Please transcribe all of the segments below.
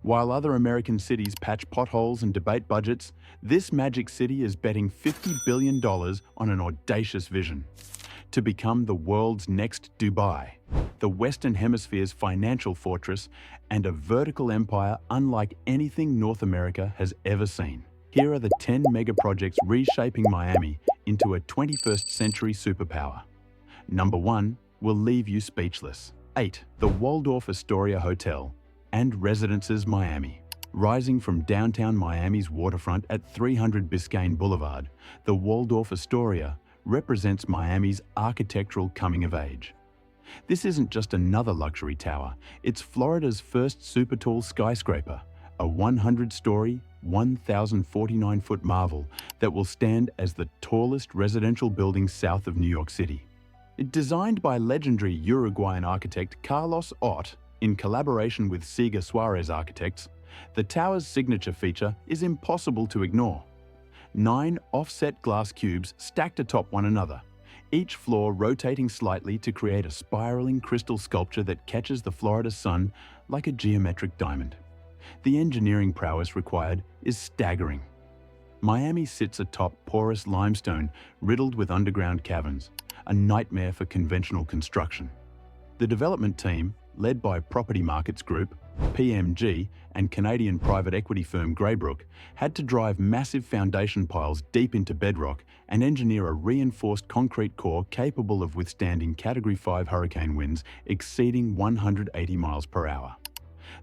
While other American cities patch potholes and debate budgets, this magic city is betting $50 billion on an audacious vision to become the world's next Dubai, the Western Hemisphere's financial fortress, and a vertical empire unlike anything North America has ever seen. Here are the 10 mega projects reshaping Miami into a 21st century superpower. Number 1 will leave you speechless. 8. The Waldorf Astoria Hotel and Residences Miami. Rising from downtown Miami's waterfront at 300 Biscayne Boulevard, the Waldorf Astoria represents Miami's architectural coming of age. This isn't just another luxury tower, it's Florida's first super tall skyscraper, a 100-story, 1,049-foot marvel that will stand as the tallest residential building south of New York City. Designed by legendary Uruguayan architect Carlos Ott in collaboration with Siga Suarez Architects, the tower's signature feature is impossible to ignore. 9 offset glass cubes stacked atop one another, each floor rotating slightly to create a spiraling crystal sculpture that catches the Florida sun like a geometric diamond. The engineering prowess required is staggering. Miami sits atop porous limestone riddled with underground caverns, a nightmare for conventional construction. The development team, led by Property Markets Group, PMG, and Canadian private equity firm Greybrook, had to drive massive foundation piles deep into bedrock and engineer a reinforced concrete core capable of withstanding Category 5 hurricane winds exceeding 180 miles per hour.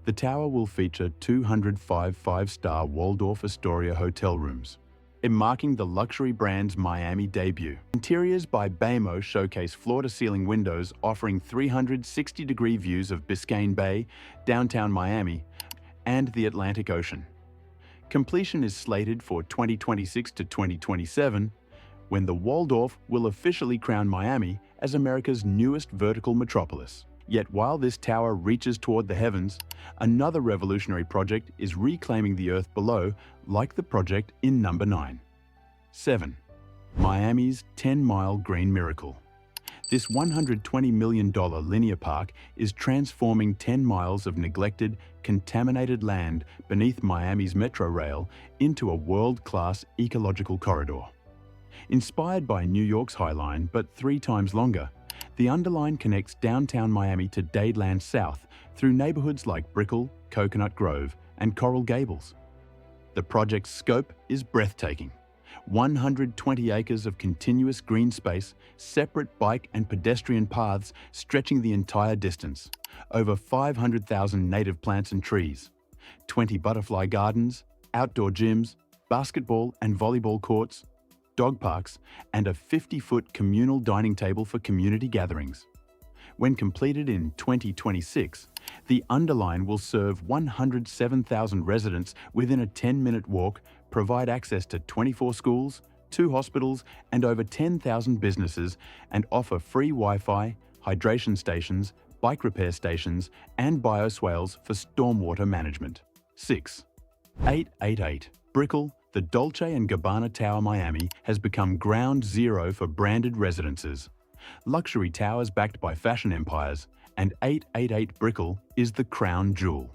The tower will feature 205 five-star Waldorf Astoria hotel rooms, marking the luxury brand's Miami debut. Interiors by BAMO showcase floor-to-ceiling windows offering 360-degree views of Biscayne Bay, downtown Miami, and the Atlantic Ocean. Completion is slated for 2026 to 2027, when the Waldorf will officially crown Miami as America's newest vertical metropolis. Yet while this tower reaches toward the heavens, another revolutionary project is reclaiming the earth below, like the project in number 9. 7. Miami's 10-mile green miracle. This $120 million linear park is transforming 10 miles of neglected, contaminated land beneath Miami's metro rail into a world-class ecological corridor. Inspired by New York's High Line, but 3 times longer, the Underline connects downtown Miami to Dadeland South through neighborhoods like Brickell, Coconut Grove, and Coral Gables. The project's scope is breathtaking. 120 acres of continuous green space, separate bike and pedestrian paths stretching the entire distance, over 500,000 native plants and trees, 20 butterfly gardens, outdoor gyms, basketball and volleyball courts, dog parks, and a 50-foot communal dining table for community gatherings. When completed in 2026, the Underline will serve 107,000 residents within a 10-minute walk, provide access to 24 schools, 2 hospitals, and over 10,000 businesses, and offer free Wi-Fi, hydration stations, bike repair stations, and bioswales for stormwater management. 6. 888 Brickell. The Dolce & Gabbana Tower Miami has become ground zero for branded residences. Luxury towers backed by fashion empires, and 888 Brickell is the crown jewel.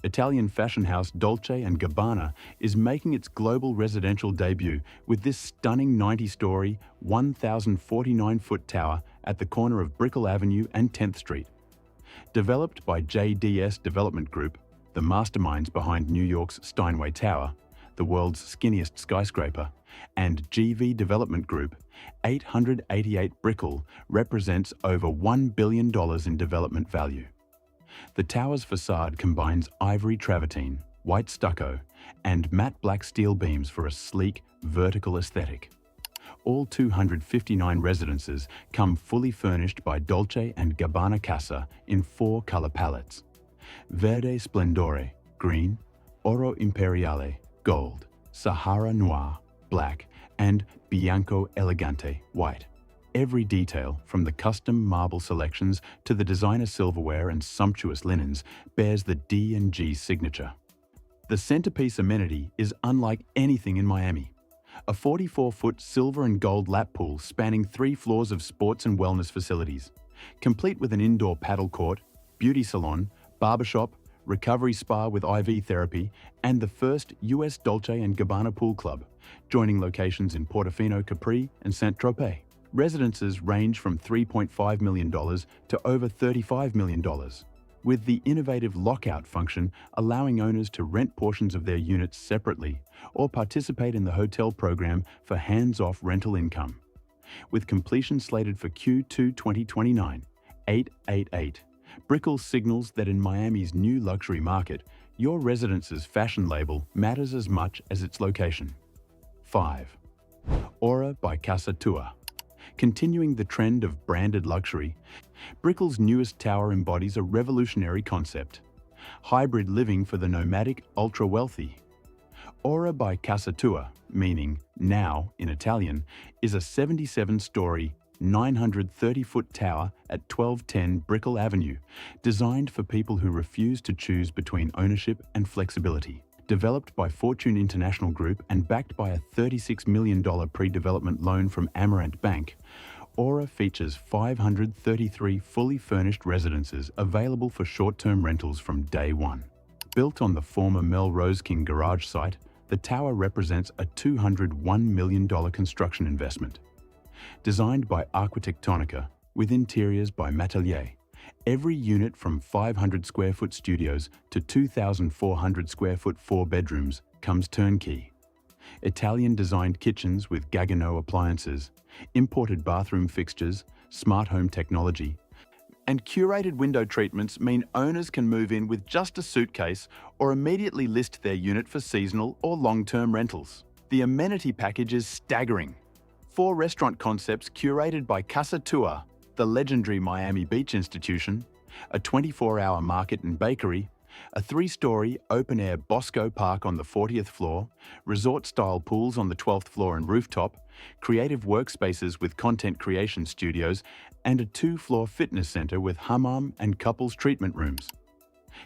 Italian fashion house Dolce & Gabbana is making its global residential debut with this stunning 90-story, 1,049-foot tower at the corner of Brickell Avenue and 10th Street. Developed by JDS Development Group, the masterminds behind New York's Steinway Tower, the world's skinniest skyscraper, and GV Development Group, 888 Brickell represents over $1 billion in development value. The tower's facade combines ivory travertine, white stucco, and matte black steel beams for a sleek, vertical aesthetic. All 259 residences come fully furnished by Dolce & Gabbana Casa in 4 color palettes: Verde Splendore, green; Oro Imperiale, gold; Sahara Noir, black; and Bianco Elegante, white. Every detail, from the custom marble selections to the designer silverware and sumptuous linens, bears the D&G signature. The centerpiece amenity is unlike anything in Miami. A 44-foot silver and gold lap pool spanning 3 floors of sports and wellness facilities, complete with an indoor paddle court, beauty salon, barbershop, recovery spa with IV therapy, and the first US Dolce & Gabbana pool club, joining locations in Portofino, Capri, and Saint-Tropez. Residences range from $3.5 million to over $35 million, with the innovative lockout function allowing owners to rent portions of their units separately or participate in the hotel program for hands-off rental income. With completion slated for Q2 2029, 888, Brickell signals that in Miami's new luxury market, your residence's fashion label matters as much as its location. 5. Aura by Casa Tua. Continuing the trend of branded luxury, Brickell's newest tower embodies a revolutionary concept: hybrid living for the nomadic, ultra-wealthy. Aura by Casa Tua, meaning now in Italian, is a 77-story, 930-foot tower at 1210 Brickell Avenue, designed for people who refuse to choose between ownership and flexibility. Developed by Fortune International Group and backed by a $36 million pre-development loan from Amarant Bank, Aura features 533 fully furnished residences available for short-term rentals from day one. Built on the former Melrose King garage site, the tower represents a $201 million construction investment. Designed by Arquitectonica, with interiors by Matelier, every unit from 500 square foot studios to 2,400 square foot 4 bedrooms comes turnkey. Italian-designed kitchens with Gaggenau appliances, imported bathroom fixtures, smart home technology, and curated window treatments mean owners can move in with just a suitcase or immediately list their unit for seasonal or long-term rentals. The amenity package is staggering. 4 restaurant concepts curated by Casa Tua, the legendary Miami Beach institution, a 24-hour market and bakery, a 3-story open-air Bosco Park on the 40th floor, resort-style pools on the 12th floor and rooftop, creative workspaces with content creation studios, and a 2-floor fitness center with hammam and couples treatment rooms.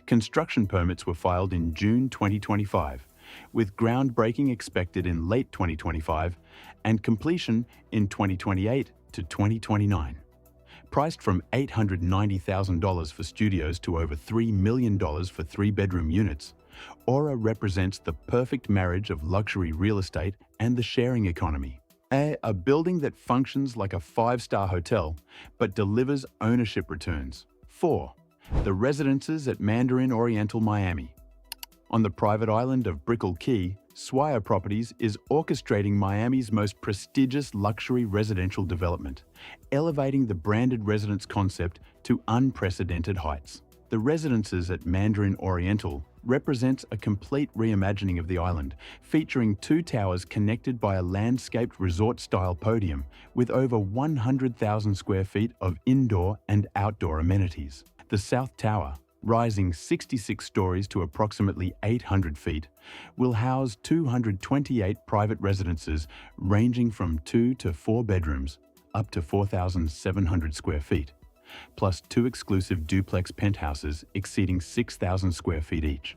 Construction permits were filed in June 2025, with groundbreaking expected in late 2025 and completion in 2028 to 2029. Priced from $890,000 for studios to over $3 million for 3-bedroom units, Aura represents the perfect marriage of luxury real estate and the sharing economy. A building that functions like a 5-star hotel, but delivers ownership returns. 4. The Residences at Mandarin Oriental, Miami. On the private island of Brickell Key, Swire Properties is orchestrating Miami's most prestigious luxury residential development, elevating the branded residence concept to unprecedented heights. The Residences at Mandarin Oriental represents a complete reimagining of the island, featuring 2 towers connected by a landscaped resort-style podium with over 100,000 square feet of indoor and outdoor amenities. The South Tower, rising 66 stories to approximately 800 feet, will house 228 private residences ranging from 2 to 4 bedrooms, up to 4,700 square feet, plus 2 exclusive duplex penthouses exceeding 6,000 square feet each.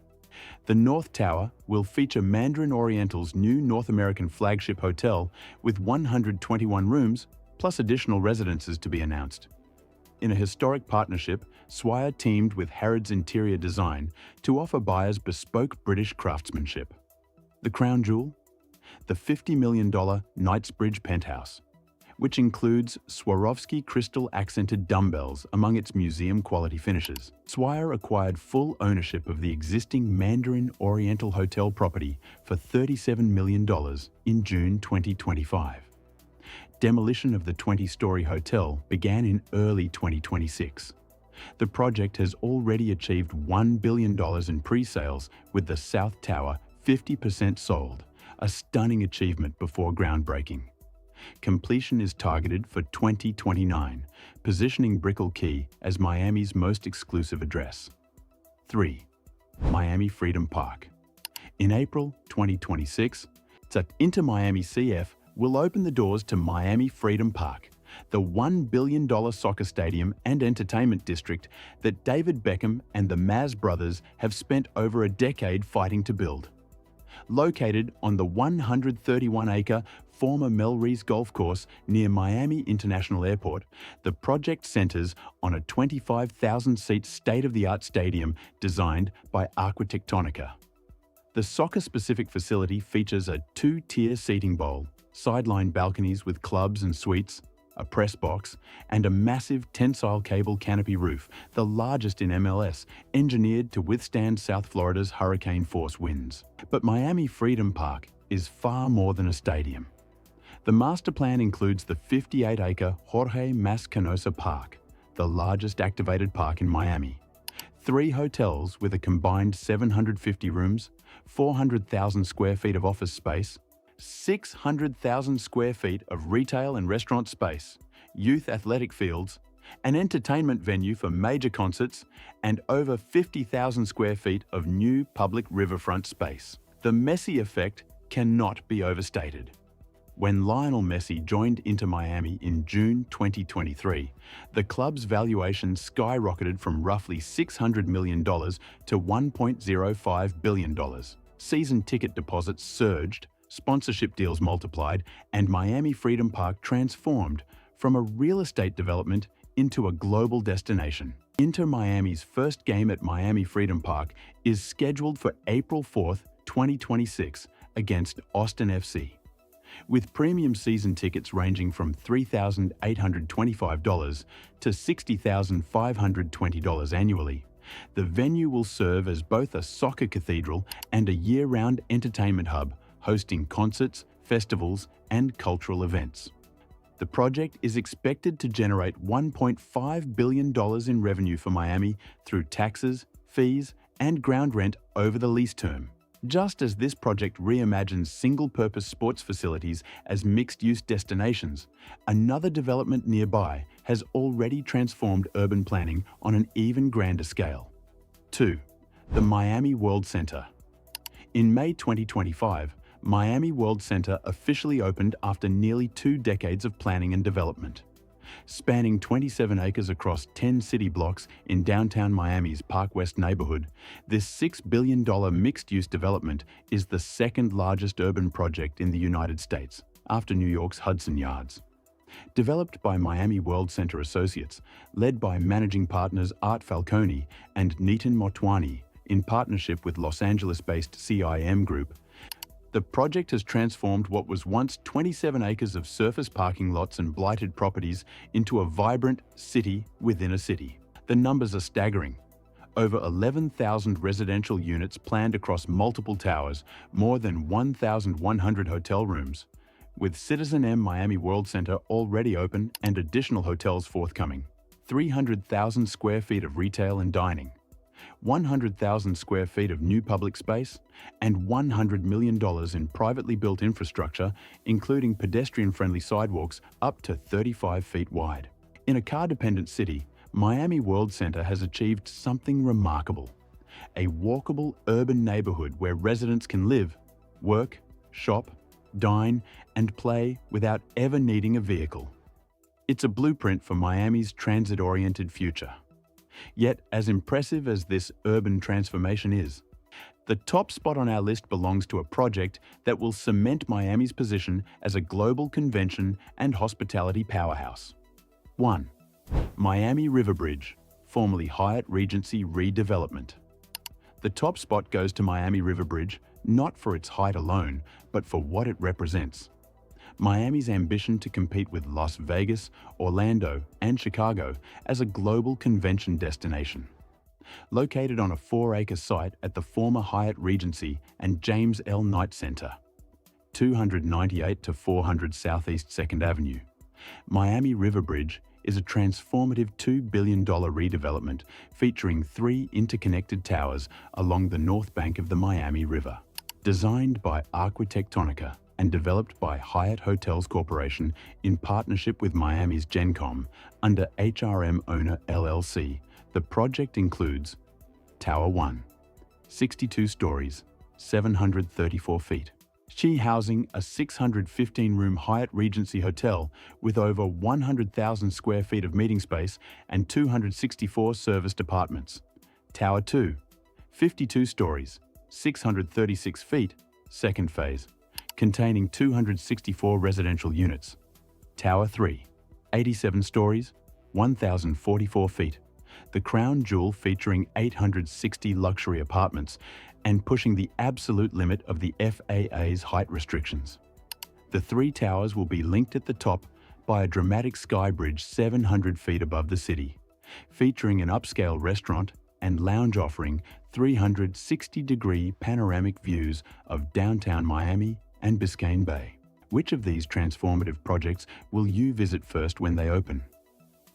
The North Tower will feature Mandarin Oriental's new North American flagship hotel with 121 rooms, plus additional residences to be announced. In a historic partnership, Swire teamed with Harrods Interior Design to offer buyers bespoke British craftsmanship. The crown jewel? The $50 million Knightsbridge penthouse, which includes Swarovski crystal-accented dumbbells among its museum-quality finishes. Swire acquired full ownership of the existing Mandarin Oriental hotel property for $37 million in June 2025. Demolition of the 20-story hotel began in early 2026. The project has already achieved $1 billion in pre-sales, with the South Tower 50% sold, a stunning achievement before groundbreaking. Completion is targeted for 2029, positioning Brickell Key as Miami's most exclusive address. 3. Miami Freedom Park. In April 2026, Inter Miami CF will open the doors to Miami Freedom Park, the $1 billion soccer stadium and entertainment district that David Beckham and the Maz brothers have spent over a decade fighting to build. Located on the 131-acre, former Melreese Golf Course near Miami International Airport, the project centers on a 25,000-seat state-of-the-art stadium designed by Aquatectonica. The soccer-specific facility features a two-tier seating bowl, sideline balconies with clubs and suites, a press box, and a massive tensile cable canopy roof, the largest in MLS, engineered to withstand South Florida's hurricane-force winds. But Miami Freedom Park is far more than a stadium. The master plan includes the 58-acre Jorge Mas Canosa Park, the largest activated park in Miami. 3 hotels with a combined 750 rooms, 400,000 square feet of office space, 600,000 square feet of retail and restaurant space, youth athletic fields, an entertainment venue for major concerts, and over 50,000 square feet of new public riverfront space. The Messi effect cannot be overstated. When Lionel Messi joined Inter Miami in June 2023, the club's valuation skyrocketed from roughly $600 million to $1.05 billion. Season ticket deposits surged, sponsorship deals multiplied, and Miami Freedom Park transformed from a real estate development into a global destination. Inter Miami's first game at Miami Freedom Park is scheduled for April 4, 2026 against Austin FC. With premium season tickets ranging from $3,825 to $60,520 annually, the venue will serve as both a soccer cathedral and a year-round entertainment hub, hosting concerts, festivals, and cultural events. The project is expected to generate $1.5 billion in revenue for Miami through taxes, fees, and ground rent over the lease term. Just as this project reimagines single-purpose sports facilities as mixed-use destinations, another development nearby has already transformed urban planning on an even grander scale. 2. The Miami World Center. In May 2025, Miami World Center officially opened after nearly 2 decades of planning and development. Spanning 27 acres across 10 city blocks in downtown Miami's Park West neighborhood, this $6 billion mixed-use development is the second largest urban project in the United States, after New York's Hudson Yards. Developed by Miami World Center Associates, led by managing partners Art Falcone and Nitin Motwani, in partnership with Los Angeles-based CIM Group, the project has transformed what was once 27 acres of surface parking lots and blighted properties into a vibrant city within a city. The numbers are staggering. Over 11,000 residential units planned across multiple towers, more than 1,100 hotel rooms, with citizen-M Miami World Center already open and additional hotels forthcoming. 300,000 square feet of retail and dining, 100,000 square feet of new public space, and $100 million in privately built infrastructure, including pedestrian-friendly sidewalks up to 35 feet wide. In a car-dependent city, Miami World Center has achieved something remarkable: a walkable urban neighborhood where residents can live, work, shop, dine, and play without ever needing a vehicle. It's a blueprint for Miami's transit-oriented future. Yet, as impressive as this urban transformation is, the top spot on our list belongs to a project that will cement Miami's position as a global convention and hospitality powerhouse. 1. Miami River Bridge, formerly Hyatt Regency redevelopment. The top spot goes to Miami River Bridge, not for its height alone, but for what it represents. Miami's ambition to compete with Las Vegas, Orlando, and Chicago as a global convention destination. Located on a 4-acre site at the former Hyatt Regency and James L. Knight Center, 298 to 400 Southeast 2nd Avenue, Miami River Bridge is a transformative $2 billion redevelopment featuring 3 interconnected towers along the north bank of the Miami River. Designed by Aquatectonica and developed by Hyatt Hotels Corporation in partnership with Miami's GenCom under HRM Owner LLC, the project includes Tower 1, 62 stories, 734 feet. Housing a 615-room Hyatt Regency Hotel with over 100,000 square feet of meeting space and 264 serviced apartments. Tower 2, 52 stories, 636 feet, second phase. containing 264 residential units. Tower 3, 87 stories, 1,044 feet. The crown jewel featuring 860 luxury apartments and pushing the absolute limit of the FAA's height restrictions. The three towers will be linked at the top by a dramatic sky bridge 700 feet above the city, featuring an upscale restaurant and lounge offering 360-degree panoramic views of downtown Miami and Biscayne Bay. Which of these transformative projects will you visit first when they open?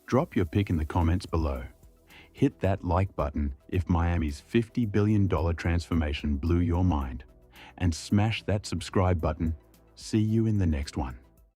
Drop your pick in the comments below. Hit that like button if Miami's $50 billion transformation blew your mind. And smash that subscribe button. See you in the next one.